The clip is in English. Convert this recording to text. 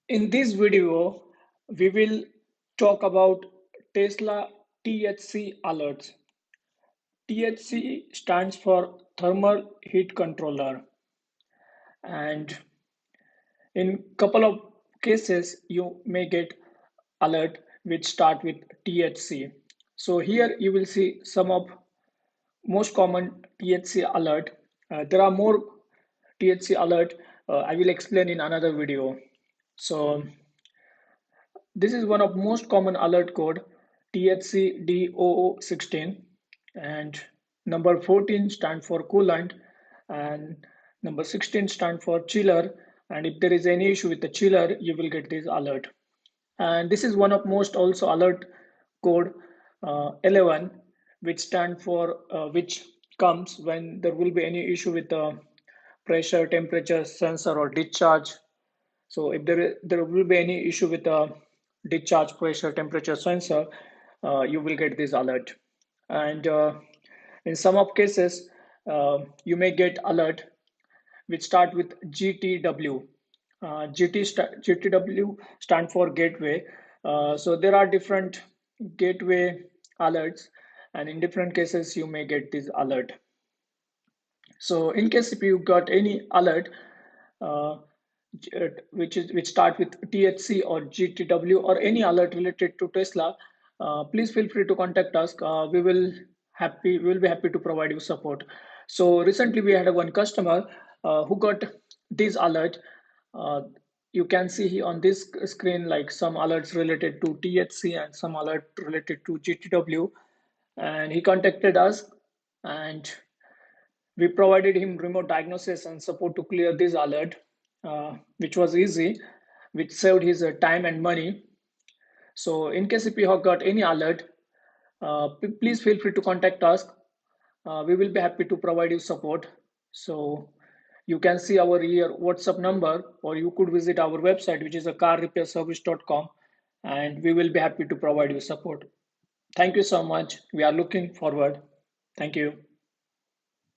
In this video, we will talk about Tesla THC alerts. THC stands for Thermal Heat Controller, and in couple of cases you may get alert which start with THC. So here you will see some of most common THC alert. There are more THC alert. I will explain in another video. So this is one of most common alert code, THC D0016, and number 14 stand for coolant, and number 16 stand for chiller. And if there is any issue with the chiller, you will get this alert. And this is one of most also alert code 11, which stand for which comes when there will be any issue with the pressure, temperature sensor or discharge. So if there will be any issue with the discharge pressure temperature sensor, you will get this alert. And in some of cases, you may get alert which start with GTW. GTW stand for gateway. So there are different gateway alerts, and in different cases you may get this alert. So in case if you got any alert uh, which start with THC or GTW or any alert related to Tesla, please feel free to contact us. We will be happy to provide you support. So recently we had one customer who got this alert. Uh, you can see here on this screen like some alerts related to THC and some alert related to GTW, and he contacted us, and we provided him remote diagnosis and support to clear this alert, which was easy, which saved his time and money. So, in case if you have got any alert, please feel free to contact us. We will be happy to provide you support. So, you can see our here WhatsApp number, or you could visit our website, which is a carrepairservice.com, and we will be happy to provide you support. Thank you so much. We are looking forward. Thank you.